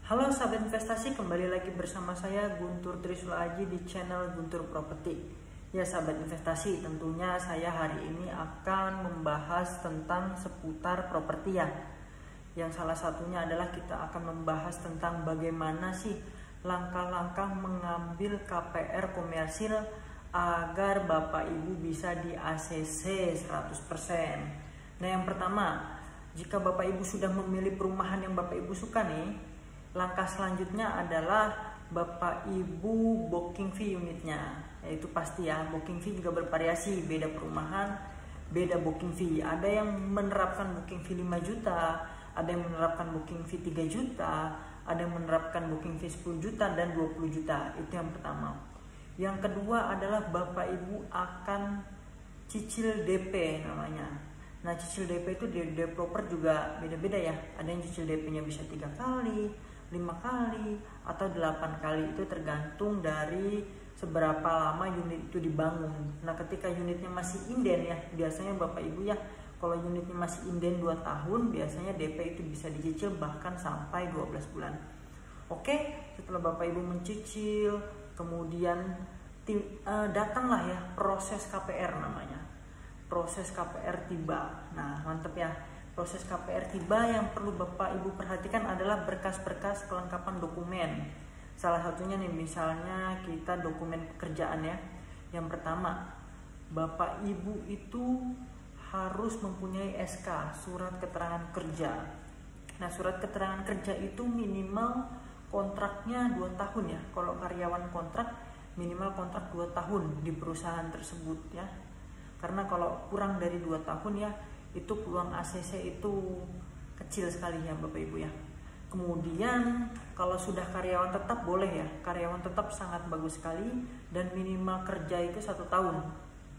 Halo sahabat investasi, kembali lagi bersama saya Guntur Trisula Aji di channel Guntur Property. Ya sahabat investasi, tentunya saya hari ini akan membahas tentang seputar properti ya. Yang salah satunya adalah kita akan membahas tentang bagaimana sih langkah-langkah mengambil KPR komersil agar Bapak Ibu bisa di ACC 100%. Nah yang pertama, jika Bapak Ibu sudah memilih perumahan yang Bapak Ibu suka nih, langkah selanjutnya adalah Bapak Ibu booking fee unitnya. Yaitu pasti ya, booking fee juga bervariasi, beda perumahan, beda booking fee. Ada yang menerapkan booking fee 5 juta, ada yang menerapkan booking fee 3 juta, ada yang menerapkan booking fee 10 juta dan 20 juta. Itu yang pertama. Yang kedua adalah Bapak Ibu akan cicil DP namanya. Nah cicil DP itu di developer juga beda-beda ya. Ada yang cicil DP-nya bisa 3 kali, 5 kali, atau 8 kali. Itu tergantung dari seberapa lama unit itu dibangun. Nah ketika unitnya masih inden ya, biasanya Bapak Ibu ya, kalau unitnya masih inden 2 tahun, biasanya DP itu bisa dicicil bahkan sampai 12 bulan. Oke, setelah Bapak Ibu mencicil, kemudian datanglah ya proses KPR namanya. Proses KPR tiba. Nah mantep ya. Proses KPR tiba, yang perlu Bapak Ibu perhatikan adalah berkas-berkas kelengkapan dokumen. Salah satunya nih misalnya kita dokumen pekerjaan ya. Yang pertama, Bapak Ibu itu harus mempunyai SK, surat keterangan kerja. Nah surat keterangan kerja itu minimal kontraknya 2 tahun ya. Kalau karyawan kontrak minimal kontrak 2 tahun di perusahaan tersebut ya. Karena kalau kurang dari 2 tahun ya, itu peluang ACC itu kecil sekali ya Bapak Ibu ya. Kemudian kalau sudah karyawan tetap boleh ya, karyawan tetap sangat bagus sekali, dan minimal kerja itu 1 tahun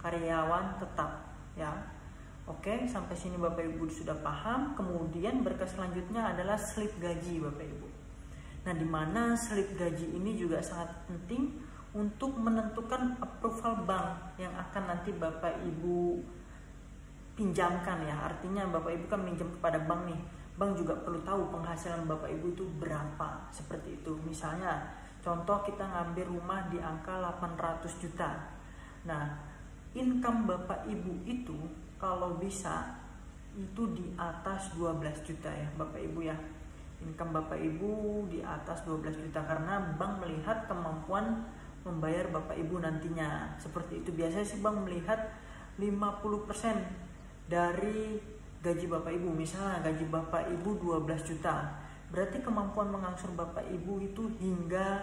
karyawan tetap ya. Oke, sampai sini Bapak Ibu sudah paham. Kemudian berkas selanjutnya adalah slip gaji Bapak Ibu. Nah di mana slip gaji ini juga sangat penting untuk menentukan approval bank yang akan nanti Bapak Ibu pinjamkan ya. Artinya Bapak Ibu kan minjam kepada bank nih, bank juga perlu tahu penghasilan Bapak Ibu itu berapa, seperti itu. Misalnya contoh kita ngambil rumah di angka 800 juta. Nah income Bapak Ibu itu kalau bisa itu di atas 12 juta ya Bapak Ibu ya. Income Bapak Ibu di atas 12 juta karena bank melihat kemampuan membayar Bapak Ibu nantinya. Seperti itu. Biasanya sih bank melihat 50% dari gaji Bapak Ibu. Misalnya gaji Bapak Ibu 12 juta, berarti kemampuan mengangsur Bapak Ibu itu hingga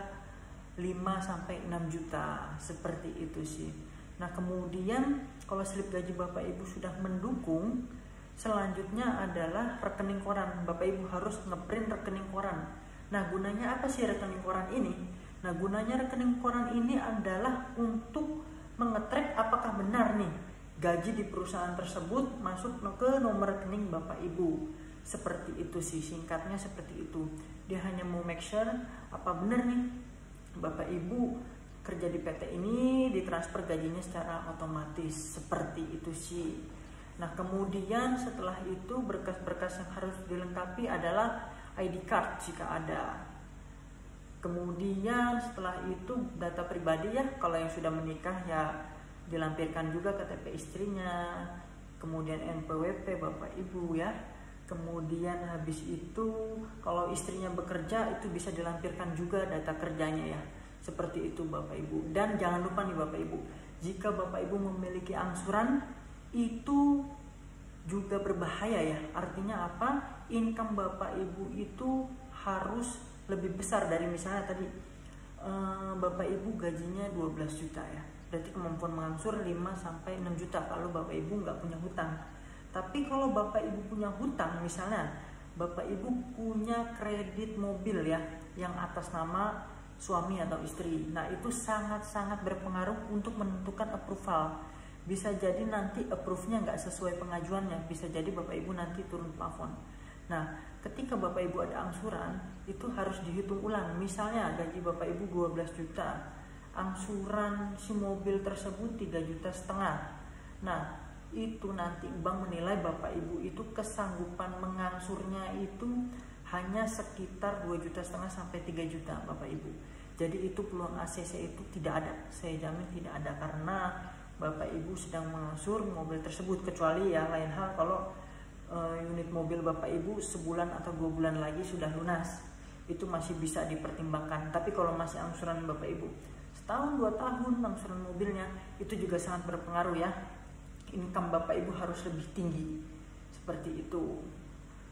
5-6 juta. Seperti itu sih. Nah kemudian kalau slip gaji Bapak Ibu sudah mendukung, selanjutnya adalah rekening koran. Bapak Ibu harus ngeprint rekening koran. Nah gunanya apa sih rekening koran ini? Nah gunanya rekening koran ini adalah untuk mengetrack apakah benar nih gaji di perusahaan tersebut masuk ke nomor rekening Bapak Ibu. Seperti itu sih, singkatnya seperti itu. Dia hanya mau make sure apa benar nih Bapak Ibu kerja di PT ini ditransfer gajinya secara otomatis. Seperti itu sih. Nah kemudian setelah itu berkas-berkas yang harus dilengkapi adalah ID card jika ada. Kemudian setelah itu data pribadi ya, kalau yang sudah menikah ya dilampirkan juga KTP istrinya, kemudian NPWP Bapak Ibu ya. Kemudian habis itu kalau istrinya bekerja itu bisa dilampirkan juga data kerjanya ya. Seperti itu Bapak Ibu. Dan jangan lupa nih Bapak Ibu, jika Bapak Ibu memiliki angsuran itu juga berbahaya ya. Artinya apa? Income Bapak Ibu itu harus lebih besar dari misalnya tadi Bapak Ibu gajinya 12 juta ya. Berarti kemampuan mengangsur 5-6 juta kalau Bapak Ibu nggak punya hutang. Tapi kalau Bapak Ibu punya hutang, misalnya Bapak Ibu punya kredit mobil ya yang atas nama suami atau istri. Nah itu sangat-sangat berpengaruh untuk menentukan approval. Bisa jadi nanti approve-nya nggak sesuai pengajuannya. Bisa jadi Bapak Ibu nanti turun plafon. Nah ketika Bapak Ibu ada angsuran itu harus dihitung ulang. Misalnya gaji Bapak Ibu 12 juta, angsuran si mobil tersebut 3,5 juta. Nah itu nanti bank menilai Bapak Ibu itu kesanggupan mengangsurnya itu hanya sekitar 2,5 juta sampai 3 juta Bapak Ibu. Jadi itu peluang ACC itu tidak ada, saya jamin tidak ada, karena Bapak Ibu sedang mengangsur mobil tersebut. Kecuali ya lain hal kalau unit mobil Bapak Ibu sebulan atau 2 bulan lagi sudah lunas, itu masih bisa dipertimbangkan. Tapi kalau masih angsuran Bapak Ibu setahun 2 tahun angsuran mobilnya, itu juga sangat berpengaruh ya. Income Bapak Ibu harus lebih tinggi, seperti itu.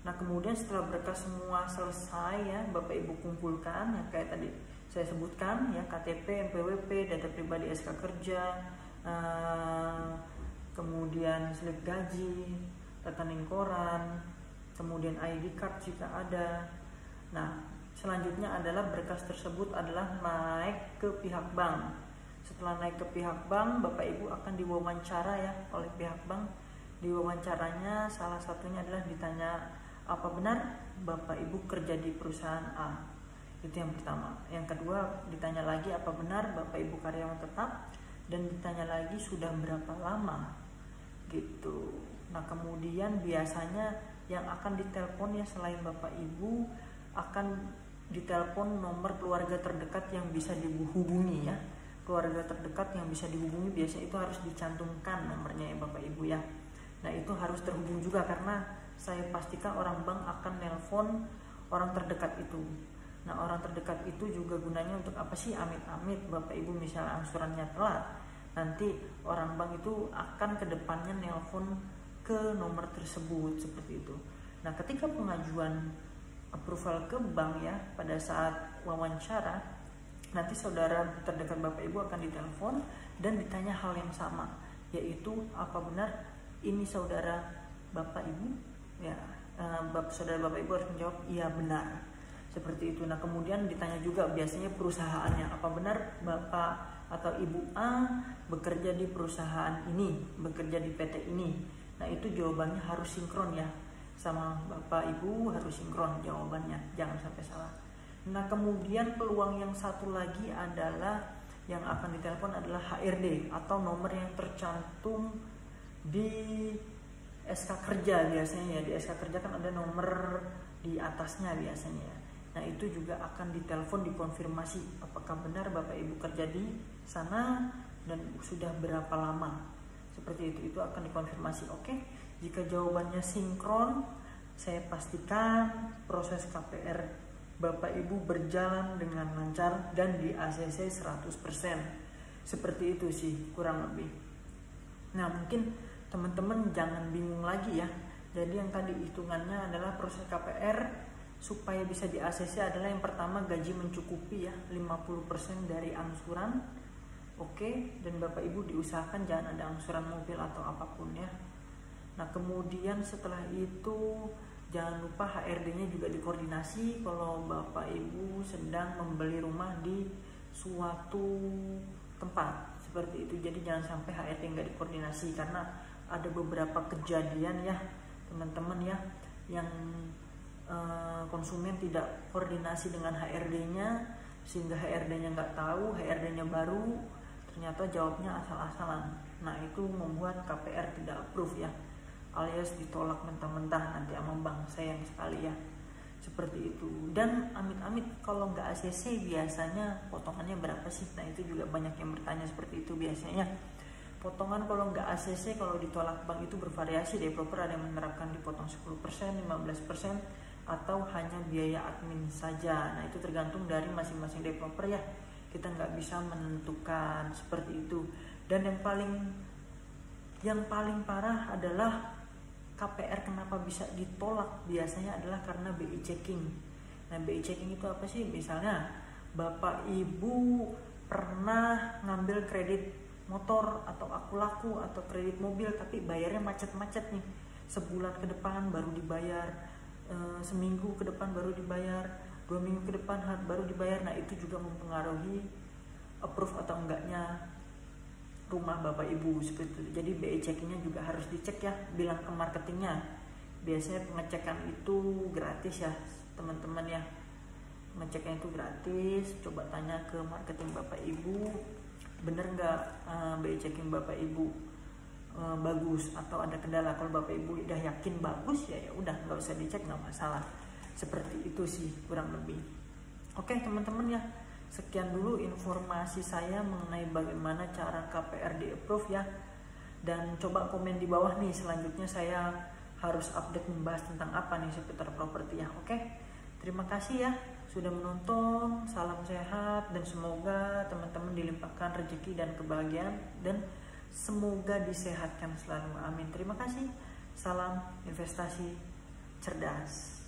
Nah kemudian setelah berkas semua selesai ya, Bapak Ibu kumpulkan ya kayak tadi saya sebutkan ya, KTP, NPWP, data pribadi, SK kerja, kemudian slip gaji, rekening koran, kemudian ID card jika ada. Nah selanjutnya adalah berkas tersebut adalah naik ke pihak bank. Setelah naik ke pihak bank, Bapak Ibu akan diwawancara ya oleh pihak bank. Diwawancaranya salah satunya adalah ditanya, apa benar Bapak Ibu kerja di perusahaan A? Itu yang pertama. Yang kedua ditanya lagi, apa benar Bapak Ibu karyawan tetap? Dan ditanya lagi sudah berapa lama gitu. Nah kemudian biasanya yang akan ditelepon ya selain Bapak Ibu, akan ditelepon nomor keluarga terdekat yang bisa dihubungi ya. Keluarga terdekat yang bisa dihubungi biasanya itu harus dicantumkan nomornya ya Bapak Ibu ya. Nah itu harus terhubung juga, karena saya pastikan orang bank akan nelpon orang terdekat itu. Nah orang terdekat itu juga gunanya untuk apa sih? Amit-amit Bapak Ibu misalnya angsurannya telat, nanti orang bank itu akan kedepannya nelpon ke nomor tersebut, seperti itu. Nah ketika pengajuan approval ke bank ya, pada saat wawancara nanti saudara terdekat Bapak Ibu akan ditelepon dan ditanya hal yang sama, yaitu apa benar ini saudara Bapak Ibu ya. Saudara Bapak Ibu harus menjawab iya benar, seperti itu. Nah kemudian ditanya juga biasanya perusahaannya, apa benar Bapak atau Ibu A bekerja di perusahaan ini, bekerja di PT ini. Nah itu jawabannya harus sinkron ya, sama Bapak Ibu harus sinkron jawabannya, jangan sampai salah. Nah kemudian peluang yang satu lagi adalah yang akan ditelepon adalah HRD atau nomor yang tercantum di SK kerja biasanya ya. Di SK kerja kan ada nomor di atasnya biasanya. Nah itu juga akan ditelepon, dikonfirmasi apakah benar Bapak Ibu kerja di sana dan sudah berapa lama, seperti itu akan dikonfirmasi. Oke, jika jawabannya sinkron, saya pastikan proses KPR Bapak Ibu berjalan dengan lancar dan di ACC 100%. Seperti itu sih kurang lebih. Nah mungkin teman-teman jangan bingung lagi ya. Jadi yang tadi hitungannya adalah proses KPR supaya bisa di ACC adalah yang pertama gaji mencukupi ya, 50% dari angsuran. Oke, dan Bapak Ibu diusahakan jangan ada angsuran mobil atau apapun ya. Nah kemudian setelah itu jangan lupa HRD-nya juga dikoordinasi kalau Bapak Ibu sedang membeli rumah di suatu tempat, seperti itu. Jadi jangan sampai HRD nggak dikoordinasi, karena ada beberapa kejadian ya teman-teman ya, yang konsumen tidak koordinasi dengan HRD-nya sehingga HRD-nya nggak tahu, HRD-nya baru, ternyata jawabnya asal-asalan. Nah itu membuat KPR tidak approve ya, alias ditolak mentah-mentah nanti sama bank. Sayang sekali ya, seperti itu. Dan amit-amit kalau nggak ACC biasanya potongannya berapa sih? Nah itu juga banyak yang bertanya seperti itu. Biasanya potongan kalau nggak ACC kalau ditolak bank itu bervariasi. Developer ada yang menerapkan dipotong 10%, 15%, atau hanya biaya admin saja. Nah itu tergantung dari masing-masing developer ya, kita nggak bisa menentukan seperti itu. Dan yang paling parah adalah KPR kenapa bisa ditolak biasanya adalah karena BI checking. Nah BI checking itu apa sih? Misalnya Bapak Ibu pernah ngambil kredit motor atau aku laku atau kredit mobil tapi bayarnya macet-macet nih, sebulan ke depan baru dibayar, seminggu ke depan baru dibayar, 2 minggu ke depan baru dibayar. Nah itu juga mempengaruhi approve atau enggaknya rumah Bapak Ibu, seperti itu. Jadi BI checkingnya juga harus dicek ya, bilang ke marketingnya. Biasanya pengecekan itu gratis ya teman-teman ya, pengecekan itu gratis. Coba tanya ke marketing Bapak Ibu, bener nggak BI checking Bapak Ibu bagus atau ada kendala. Kalau Bapak Ibu udah yakin bagus ya udah nggak usah dicek, nggak masalah. Seperti itu sih kurang lebih. Oke teman-teman ya, sekian dulu informasi saya mengenai bagaimana cara KPR di approve ya. Dan coba komen di bawah nih, selanjutnya saya harus update membahas tentang apa nih seputar properti ya. Oke, terima kasih ya sudah menonton. Salam sehat dan semoga teman-teman dilimpahkan rezeki dan kebahagiaan, dan semoga disehatkan selalu, amin. Terima kasih. Salam investasi cerdas.